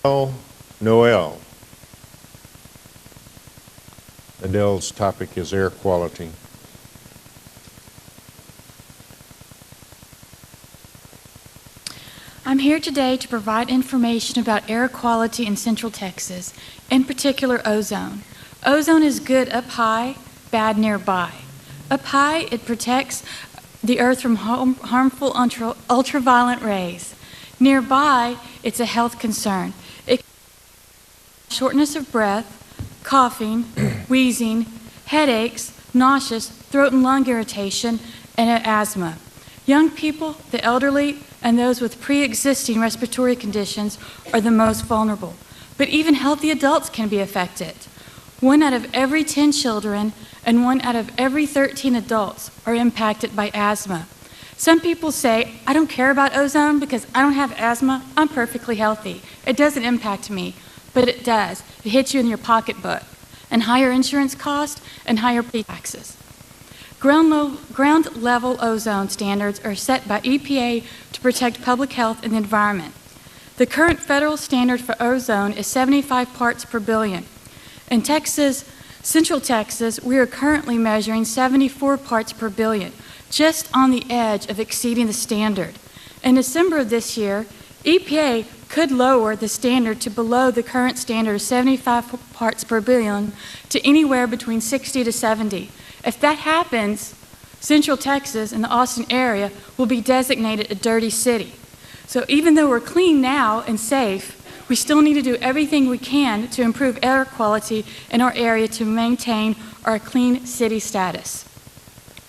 Noel. Adele's topic is air quality. I'm here today to provide information about air quality in Central Texas, in particular ozone. Ozone is good up high, bad nearby. Up high, it protects the earth from harmful ultraviolet rays. Nearby, it's a health concern. It shortness of breath, coughing, wheezing, headaches, nauseous, throat and lung irritation, and asthma. Young people, the elderly, and those with pre-existing respiratory conditions are the most vulnerable. But even healthy adults can be affected. 1 out of every 10 children and 1 out of every 13 adults are impacted by asthma. Some people say, I don't care about ozone because I don't have asthma, I'm perfectly healthy. It doesn't impact me, but it does. It hits you in your pocketbook, and higher insurance costs and higher taxes. Ground level ozone standards are set by EPA to protect public health and the environment. The current federal standard for ozone is 75 parts per billion. In Texas, Central Texas, we are currently measuring 74 parts per billion, just on the edge of exceeding the standard. In December of this year, EPA could lower the standard to below the current standard of 75 parts per billion to anywhere between 60 to 70. If that happens, Central Texas and the Austin area will be designated a dirty city. So even though we're clean now and safe, we still need to do everything we can to improve air quality in our area to maintain our clean city status.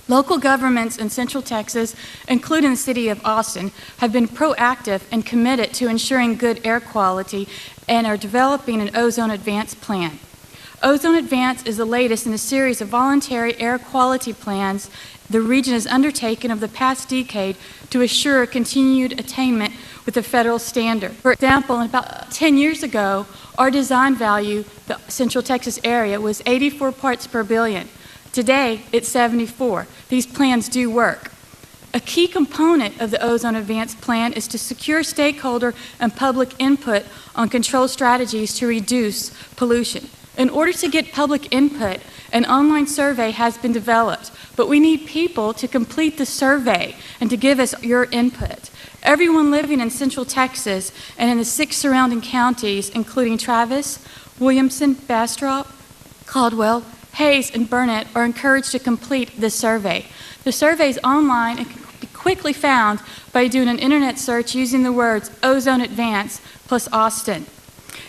Local governments in Central Texas, including the city of Austin, have been proactive and committed to ensuring good air quality and are developing an ozone advance plan. Ozone Advance is the latest in a series of voluntary air quality plans the region has undertaken over the past decade to assure continued attainment with the federal standard. For example, about 10 years ago, our design value, the Central Texas area, was 84 parts per billion. Today, it's 74. These plans do work. A key component of the Ozone Advance Plan is to secure stakeholder and public input on control strategies to reduce pollution. In order to get public input, an online survey has been developed, but we need people to complete the survey and to give us your input. Everyone living in Central Texas and in the 6 surrounding counties, including Travis, Williamson, Bastrop, Caldwell, Hayes, and Burnett, are encouraged to complete this survey. The survey is online and can be quickly found by doing an internet search using the words Ozone Advance plus Austin.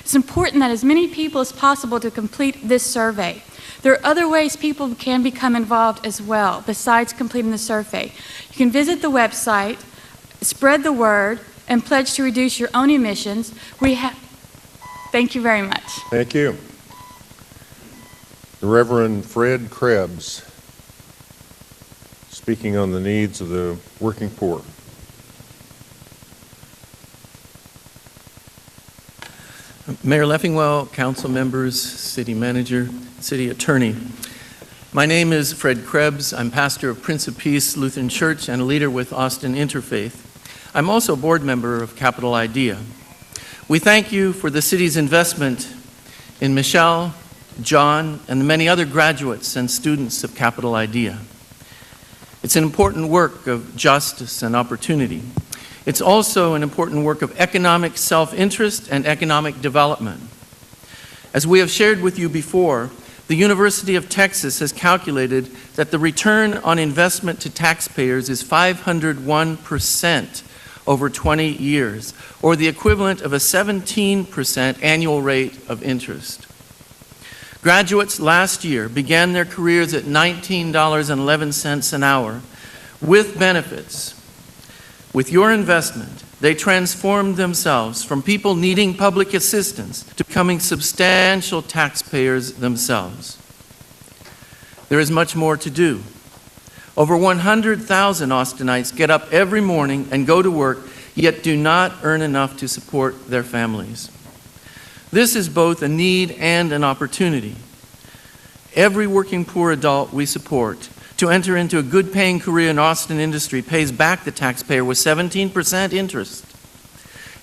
It's important that as many people as possible to complete this survey. There are other ways people can become involved as well, besides completing the survey. You can visit the website, spread the word, and pledge to reduce your own emissions. Thank you very much. Thank you. The Reverend Fred Krebs, speaking on the needs of the working poor. Mayor Leffingwell, council members, city manager, city attorney. My name is Fred Krebs. I'm pastor of Prince of Peace Lutheran Church and a leader with Austin Interfaith. I'm also a board member of Capital Idea. We thank you for the city's investment in Michelle, John, and the many other graduates and students of Capital Idea. It's an important work of justice and opportunity. It's also an important work of economic self-interest and economic development. As we have shared with you before, the University of Texas has calculated that the return on investment to taxpayers is 501% over 20 years, or the equivalent of a 17% annual rate of interest. Graduates last year began their careers at $19.11 an hour with benefits. With your investment, they transformed themselves from people needing public assistance to becoming substantial taxpayers themselves. There is much more to do. Over 100,000 Austinites get up every morning and go to work, yet do not earn enough to support their families. This is both a need and an opportunity. Every working poor adult we support to enter into a good-paying career in Austin industry pays back the taxpayer with 17% interest.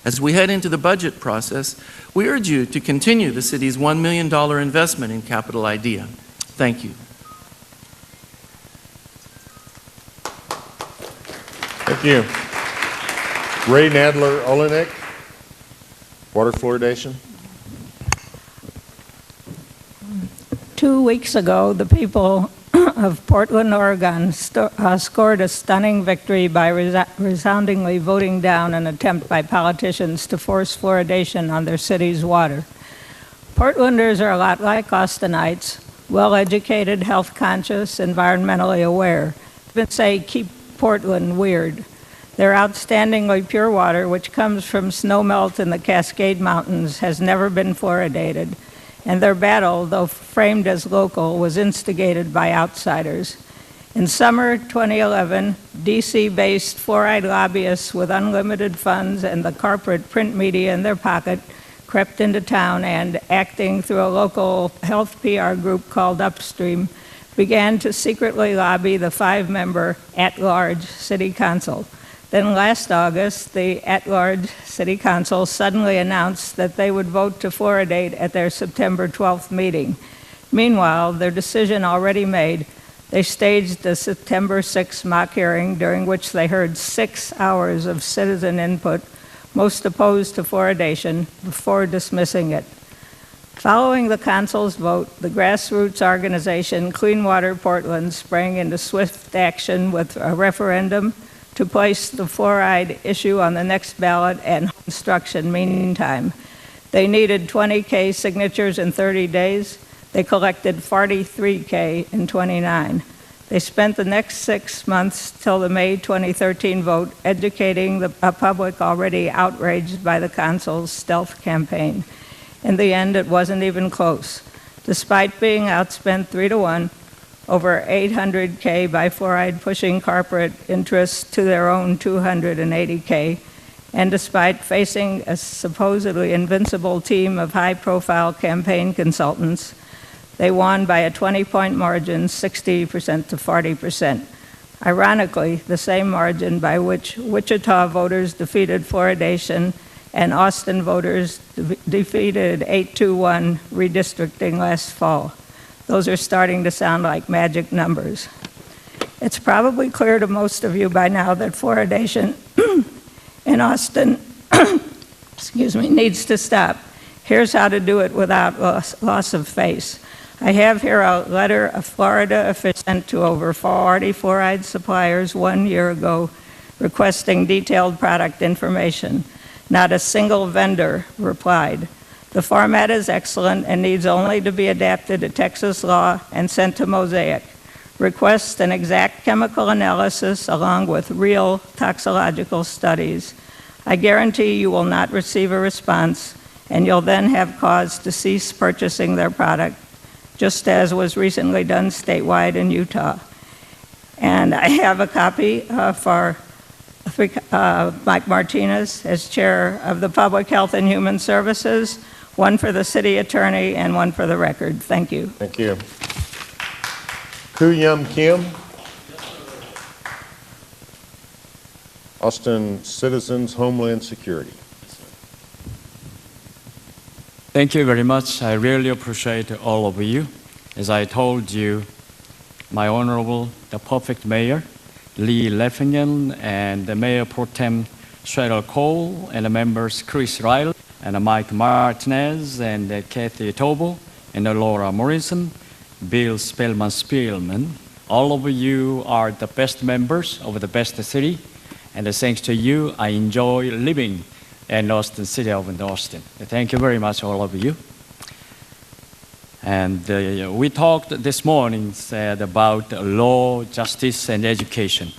As we head into the budget process, we urge you to continue the city's $1 million investment in Capital IDEA. Thank you. Thank you. Ray Nadler Olenek, water fluoridation. 2 weeks ago, the people of Portland, Oregon scored a stunning victory by resoundingly voting down an attempt by politicians to force fluoridation on their city's water. Portlanders are a lot like Austinites, well-educated, health-conscious, environmentally aware. Even say, keep Portland weird. Their outstandingly pure water, which comes from snowmelt in the Cascade Mountains, has never been fluoridated, and their battle, though framed as local, was instigated by outsiders. In summer 2011, DC-based fluoride lobbyists with unlimited funds and the corporate print media in their pocket crept into town and, acting through a local health PR group called Upstream, began to secretly lobby the 5-member at-large city council. Then last August, the at-large city council suddenly announced that they would vote to fluoridate at their September 12th meeting. Meanwhile, their decision already made, they staged a September 6th mock hearing during which they heard 6 hours of citizen input, most opposed to fluoridation, before dismissing it. Following the council's vote, the grassroots organization Clean Water Portland sprang into swift action with a referendum to place the fluoride issue on the next ballot and construction meantime. They needed 20K signatures in 30 days. They collected 43K in 29. They spent the next 6 months till the May 2013 vote educating a public already outraged by the council's stealth campaign. In the end, it wasn't even close. Despite being outspent 3-1, over 800K by fluoride pushing corporate interests to their own 280K, and despite facing a supposedly invincible team of high-profile campaign consultants, they won by a 20-point margin, 60% to 40%. Ironically, the same margin by which Wichita voters defeated fluoridation and Austin voters defeated 8-1 redistricting last fall. Those are starting to sound like magic numbers. It's probably clear to most of you by now that fluoridation in Austin needs to stop. Here's how to do it without loss of face. I have here a letter a Florida official sent to over 40 fluoride suppliers 1 year ago requesting detailed product information. Not a single vendor replied. The format is excellent and needs only to be adapted to Texas law and sent to Mosaic. Request an exact chemical analysis along with real toxicological studies. I guarantee you will not receive a response, and you'll then have cause to cease purchasing their product, just as was recently done statewide in Utah. And I have a copy for Mike Martinez as chair of the Public Health and Human Services, one for the city attorney and one for the record. Thank you. Thank you. Koo Yum Kim, Austin Citizens Homeland Security. Thank you very much. I really appreciate all of you. As I told you, my honorable, the perfect mayor, Lee Leffingen, and the Mayor Pro Tem Cheryl Cole, and the members Chris Riley, and Mike Martinez, and Kathy Tobo, and Laura Morrison, Bill Spellman. All of you are the best members of the best city, and thanks to you, I enjoy living in Austin City of Austin. Thank you very much, all of you. And we talked this morning about law, justice, and education.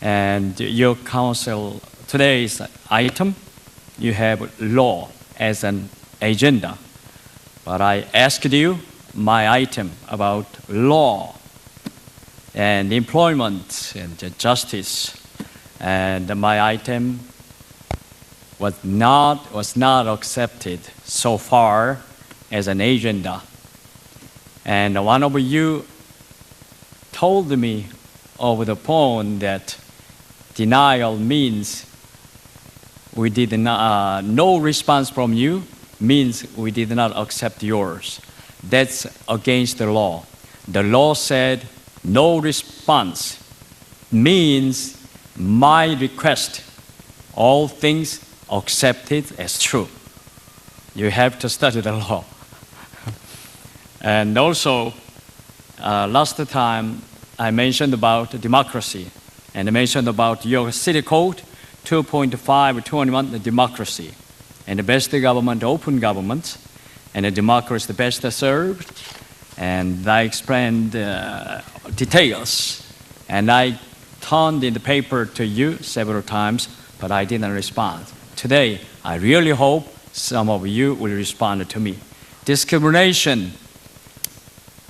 And your council, today's item, you have law as an agenda. But I asked you my item about law and employment and justice. And my item was not accepted so far as an agenda. And one of you told me over the phone that denial means we did not, no response from you means we did not accept yours. That's against the law. The law said no response means my request, all things accepted as true. You have to study the law. And also, last time I mentioned about democracy, and I mentioned about your city code 2.521, the democracy, and the best government, open government, and the democracy the best served. And I explained details, and I turned in the paper to you several times, but I didn't respond. Today, I really hope some of you will respond to me. Discrimination.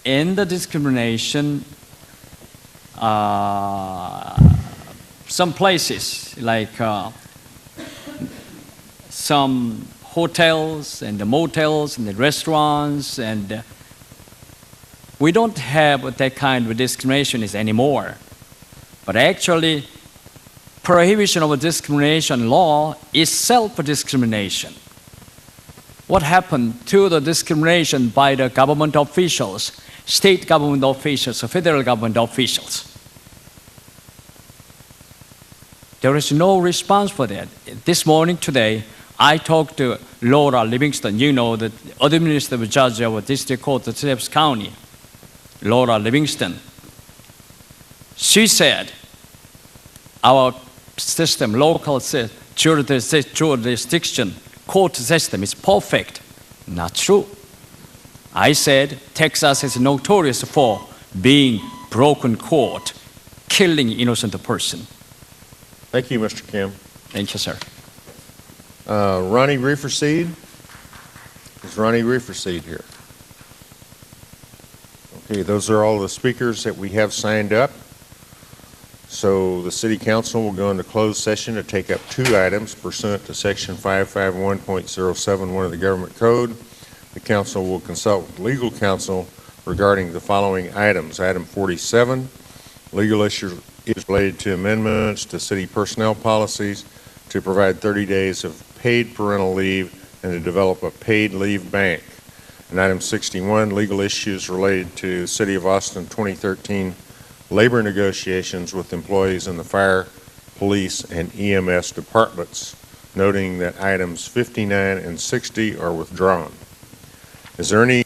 In the discrimination, some places like some hotels and the motels and the restaurants, and we don't have that kind of discrimination anymore. But actually, prohibition of discrimination law is self-discrimination. What happened to the discrimination by the government officials, state government officials, federal government officials? There is no response for that. This morning, today, I talked to Laura Livingston, you know, the administrative judge of District Court of Steps County, Laura Livingston. She said, our system, local jurisdiction, court system is perfect. Not true. I said, Texas is notorious for being broken court, killing innocent person. Thank you, Mr. Kim. Thank you, sir. Ronnie Reeferseed. Is Ronnie Reeferseed here? Okay, those are all the speakers that we have signed up. So the City Council will go into closed session to take up 2 items pursuant to Section 551.071 of the Government Code. The Council will consult with legal counsel regarding the following items. Item 47, legal issues related to amendments to city personnel policies to provide 30 days of paid parental leave and to develop a paid leave bank. And item 61, legal issues related to City of Austin 2013 labor negotiations with employees in the fire, police, and EMS departments, noting that items 59 and 60 are withdrawn. Is there any